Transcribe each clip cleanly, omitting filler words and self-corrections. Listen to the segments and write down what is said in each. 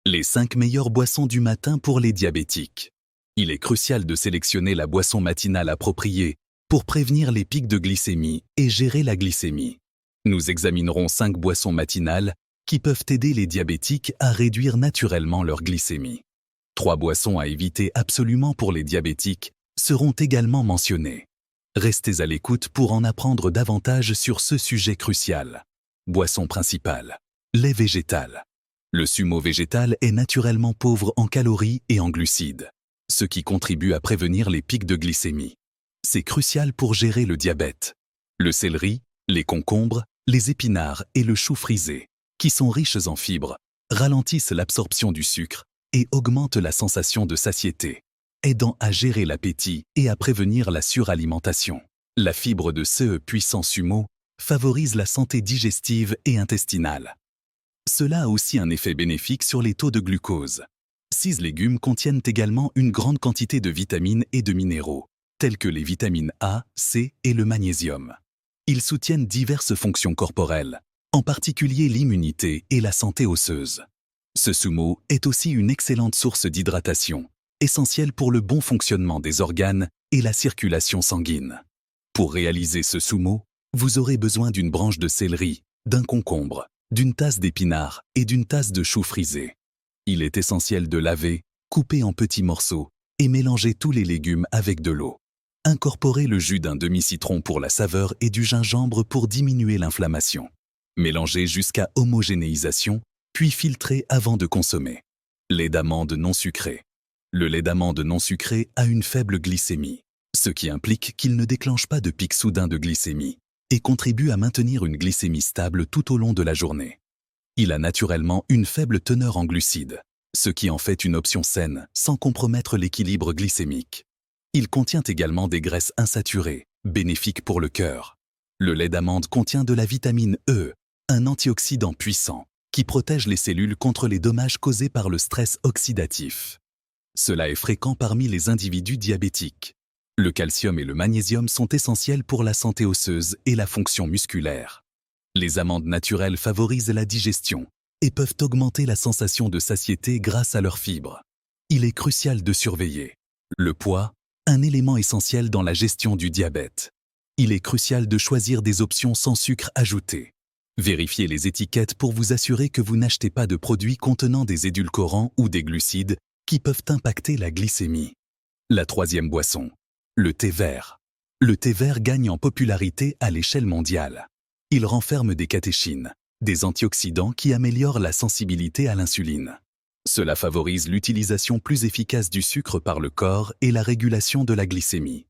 Les 5 meilleures boissons du matin pour les diabétiques. Il est crucial de sélectionner la boisson matinale appropriée pour prévenir les pics de glycémie et gérer la glycémie. Nous examinerons 5 boissons matinales qui peuvent aider les diabétiques à réduire naturellement leur glycémie. 3 boissons à éviter absolument pour les diabétiques seront également mentionnées. Restez à l'écoute pour en apprendre davantage sur ce sujet crucial. Boisson principale. Lait végétal. Le sumo végétal est naturellement pauvre en calories et en glucides, ce qui contribue à prévenir les pics de glycémie. C'est crucial pour gérer le diabète. Le céleri, les concombres, les épinards et le chou frisé, qui sont riches en fibres, ralentissent l'absorption du sucre et augmentent la sensation de satiété, aidant à gérer l'appétit et à prévenir la suralimentation. La fibre de ce puissant sumo favorise la santé digestive et intestinale. Cela a aussi un effet bénéfique sur les taux de glucose. 6 légumes contiennent également une grande quantité de vitamines et de minéraux, tels que les vitamines A, C et le magnésium. Ils soutiennent diverses fonctions corporelles, en particulier l'immunité et la santé osseuse. Ce sumo est aussi une excellente source d'hydratation, essentielle pour le bon fonctionnement des organes et la circulation sanguine. Pour réaliser ce sumo, vous aurez besoin d'une branche de céleri, d'un concombre, d'une tasse d'épinards et d'une tasse de chou frisé. Il est essentiel de laver, couper en petits morceaux et mélanger tous les légumes avec de l'eau. Incorporez le jus d'un demi-citron pour la saveur et du gingembre pour diminuer l'inflammation. Mélangez jusqu'à homogénéisation, puis filtrez avant de consommer. Lait d'amande non sucré. Le lait d'amande non sucré a une faible glycémie, ce qui implique qu'il ne déclenche pas de pic soudain de glycémie et contribue à maintenir une glycémie stable tout au long de la journée. Il a naturellement une faible teneur en glucides, ce qui en fait une option saine sans compromettre l'équilibre glycémique. Il contient également des graisses insaturées, bénéfiques pour le cœur. Le lait d'amande contient de la vitamine E, un antioxydant puissant, qui protège les cellules contre les dommages causés par le stress oxydatif. Cela est fréquent parmi les individus diabétiques. Le calcium et le magnésium sont essentiels pour la santé osseuse et la fonction musculaire. Les amandes naturelles favorisent la digestion et peuvent augmenter la sensation de satiété grâce à leurs fibres. Il est crucial de surveiller le poids, un élément essentiel dans la gestion du diabète. Il est crucial de choisir des options sans sucre ajouté. Vérifiez les étiquettes pour vous assurer que vous n'achetez pas de produits contenant des édulcorants ou des glucides qui peuvent impacter la glycémie. La 3e boisson. Le thé vert. Le thé vert gagne en popularité à l'échelle mondiale. Il renferme des catéchines, des antioxydants qui améliorent la sensibilité à l'insuline. Cela favorise l'utilisation plus efficace du sucre par le corps et la régulation de la glycémie.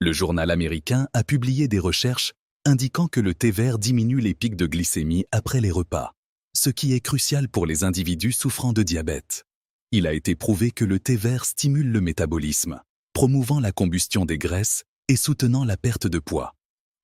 Le journal américain a publié des recherches indiquant que le thé vert diminue les pics de glycémie après les repas, ce qui est crucial pour les individus souffrant de diabète. Il a été prouvé que le thé vert stimule le métabolisme, promouvant la combustion des graisses et soutenant la perte de poids.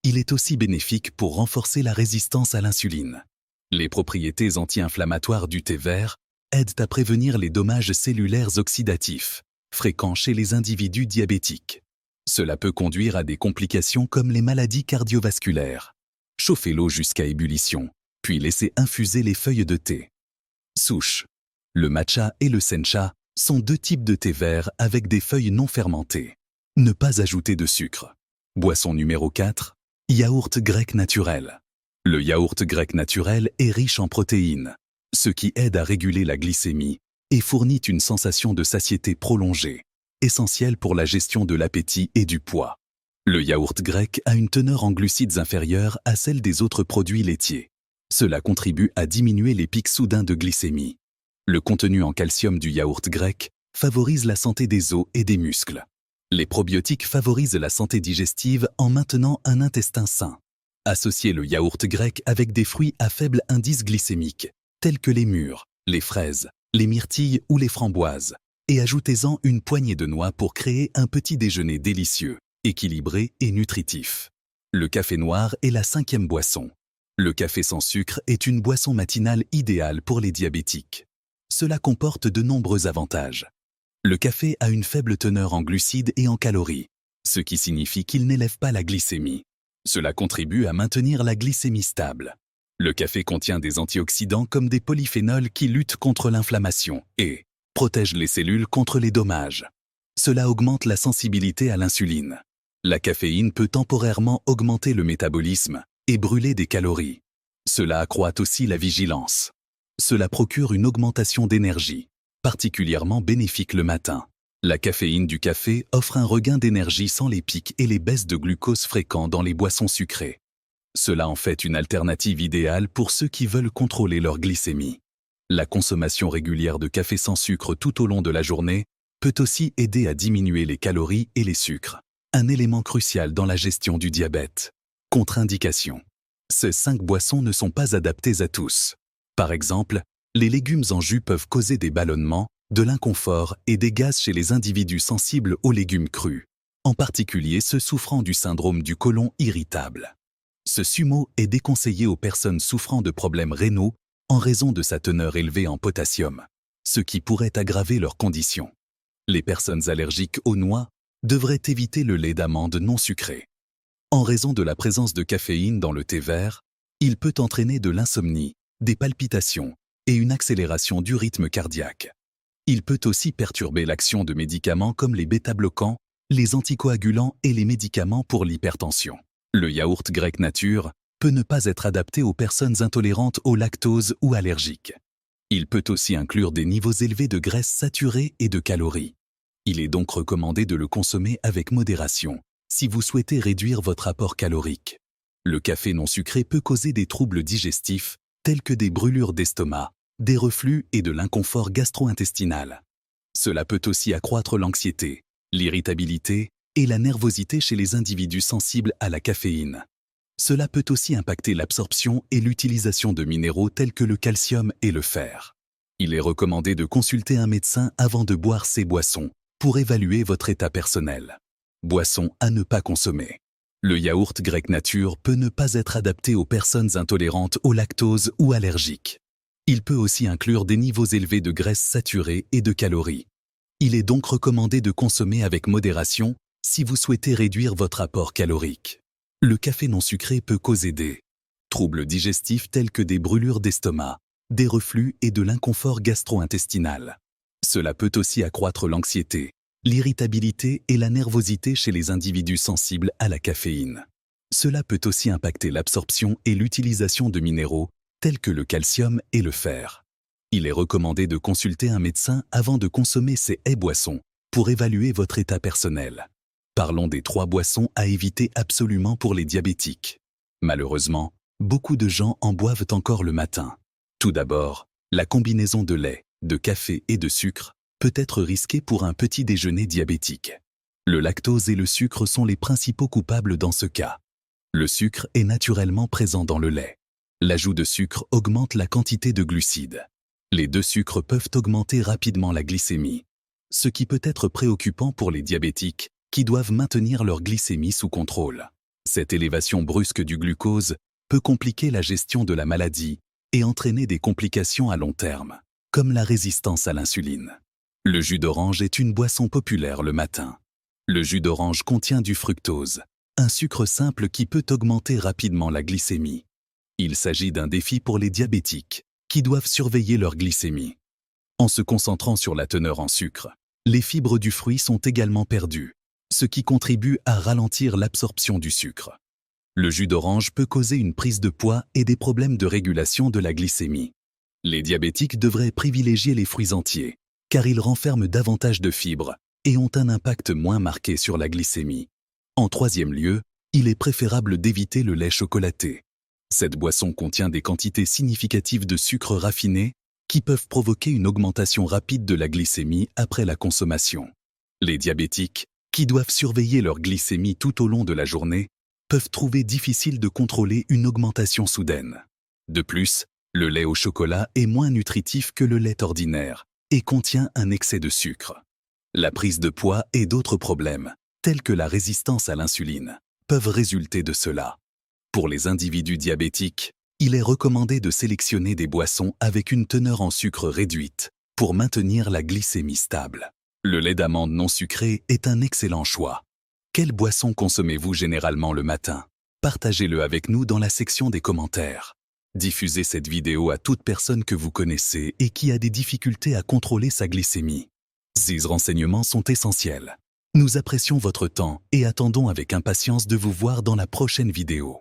Il est aussi bénéfique pour renforcer la résistance à l'insuline. Les propriétés anti-inflammatoires du thé vert aident à prévenir les dommages cellulaires oxydatifs, fréquents chez les individus diabétiques. Cela peut conduire à des complications comme les maladies cardiovasculaires. Chauffez l'eau jusqu'à ébullition, puis laissez infuser les feuilles de thé. Souche. Le matcha et le sencha sont 2 types de thé vert avec des feuilles non fermentées. Ne pas ajouter de sucre. Boisson numéro 4. Yaourt grec naturel. Le yaourt grec naturel est riche en protéines, ce qui aide à réguler la glycémie et fournit une sensation de satiété prolongée, essentielle pour la gestion de l'appétit et du poids. Le yaourt grec a une teneur en glucides inférieure à celle des autres produits laitiers. Cela contribue à diminuer les pics soudains de glycémie. Le contenu en calcium du yaourt grec favorise la santé des os et des muscles. Les probiotiques favorisent la santé digestive en maintenant un intestin sain. Associez le yaourt grec avec des fruits à faible indice glycémique, tels que les mûres, les fraises, les myrtilles ou les framboises, et ajoutez-en une poignée de noix pour créer un petit déjeuner délicieux, équilibré et nutritif. Le café noir est la 5e boisson. Le café sans sucre est une boisson matinale idéale pour les diabétiques. Cela comporte de nombreux avantages. Le café a une faible teneur en glucides et en calories, ce qui signifie qu'il n'élève pas la glycémie. Cela contribue à maintenir la glycémie stable. Le café contient des antioxydants comme des polyphénols qui luttent contre l'inflammation et protègent les cellules contre les dommages. Cela augmente la sensibilité à l'insuline. La caféine peut temporairement augmenter le métabolisme et brûler des calories. Cela accroît aussi la vigilance. Cela procure une augmentation d'énergie, particulièrement bénéfique le matin. La caféine du café offre un regain d'énergie sans les pics et les baisses de glucose fréquents dans les boissons sucrées. Cela en fait une alternative idéale pour ceux qui veulent contrôler leur glycémie. La consommation régulière de café sans sucre tout au long de la journée peut aussi aider à diminuer les calories et les sucres, un élément crucial dans la gestion du diabète. Contre-indication. Ces 5 boissons ne sont pas adaptées à tous. Par exemple, les légumes en jus peuvent causer des ballonnements, de l'inconfort et des gaz chez les individus sensibles aux légumes crus, en particulier ceux souffrant du syndrome du côlon irritable. Ce sumo est déconseillé aux personnes souffrant de problèmes rénaux en raison de sa teneur élevée en potassium, ce qui pourrait aggraver leurs conditions. Les personnes allergiques aux noix devraient éviter le lait d'amande non sucré. En raison de la présence de caféine dans le thé vert, il peut entraîner de l'insomnie, des palpitations et une accélération du rythme cardiaque. Il peut aussi perturber l'action de médicaments comme les bêta-bloquants, les anticoagulants et les médicaments pour l'hypertension. Le yaourt grec nature peut ne pas être adapté aux personnes intolérantes au lactose ou allergiques. Il peut aussi inclure des niveaux élevés de graisses saturées et de calories. Il est donc recommandé de le consommer avec modération si vous souhaitez réduire votre apport calorique. Le café non sucré peut causer des troubles digestifs tels que des brûlures d'estomac, des reflux et de l'inconfort gastro-intestinal. Cela peut aussi accroître l'anxiété, l'irritabilité et la nervosité chez les individus sensibles à la caféine. Cela peut aussi impacter l'absorption et l'utilisation de minéraux tels que le calcium et le fer. Il est recommandé de consulter un médecin avant de boire ces boissons pour évaluer votre état personnel. Boissons à ne pas consommer. Le yaourt grec nature peut ne pas être adapté aux personnes intolérantes au lactose ou allergiques. Il peut aussi inclure des niveaux élevés de graisses saturées et de calories. Il est donc recommandé de consommer avec modération si vous souhaitez réduire votre apport calorique. Le café non sucré peut causer des troubles digestifs tels que des brûlures d'estomac, des reflux et de l'inconfort gastro-intestinal. Cela peut aussi accroître l'anxiété, l'irritabilité et la nervosité chez les individus sensibles à la caféine. Cela peut aussi impacter l'absorption et l'utilisation de minéraux tels que le calcium et le fer. Il est recommandé de consulter un médecin avant de consommer ces boissons pour évaluer votre état personnel. Parlons des 3 boissons à éviter absolument pour les diabétiques. Malheureusement, beaucoup de gens en boivent encore le matin. Tout d'abord, la combinaison de lait, de café et de sucre peut être risquée pour un petit déjeuner diabétique. Le lactose et le sucre sont les principaux coupables dans ce cas. Le sucre est naturellement présent dans le lait. L'ajout de sucre augmente la quantité de glucides. Les 2 sucres peuvent augmenter rapidement la glycémie, ce qui peut être préoccupant pour les diabétiques qui doivent maintenir leur glycémie sous contrôle. Cette élévation brusque du glucose peut compliquer la gestion de la maladie et entraîner des complications à long terme, comme la résistance à l'insuline. Le jus d'orange est une boisson populaire le matin. Le jus d'orange contient du fructose, un sucre simple qui peut augmenter rapidement la glycémie. Il s'agit d'un défi pour les diabétiques, qui doivent surveiller leur glycémie. En se concentrant sur la teneur en sucre, les fibres du fruit sont également perdues, ce qui contribue à ralentir l'absorption du sucre. Le jus d'orange peut causer une prise de poids et des problèmes de régulation de la glycémie. Les diabétiques devraient privilégier les fruits entiers, car ils renferment davantage de fibres et ont un impact moins marqué sur la glycémie. En 3e lieu, il est préférable d'éviter le lait chocolaté. Cette boisson contient des quantités significatives de sucre raffiné qui peuvent provoquer une augmentation rapide de la glycémie après la consommation. Les diabétiques, qui doivent surveiller leur glycémie tout au long de la journée, peuvent trouver difficile de contrôler une augmentation soudaine. De plus, le lait au chocolat est moins nutritif que le lait ordinaire et contient un excès de sucre. La prise de poids et d'autres problèmes, tels que la résistance à l'insuline, peuvent résulter de cela. Pour les individus diabétiques, il est recommandé de sélectionner des boissons avec une teneur en sucre réduite pour maintenir la glycémie stable. Le lait d'amande non sucré est un excellent choix. Quelle boisson consommez-vous généralement le matin? Partagez-le avec nous dans la section des commentaires. Diffusez cette vidéo à toute personne que vous connaissez et qui a des difficultés à contrôler sa glycémie. Ces renseignements sont essentiels. Nous apprécions votre temps et attendons avec impatience de vous voir dans la prochaine vidéo.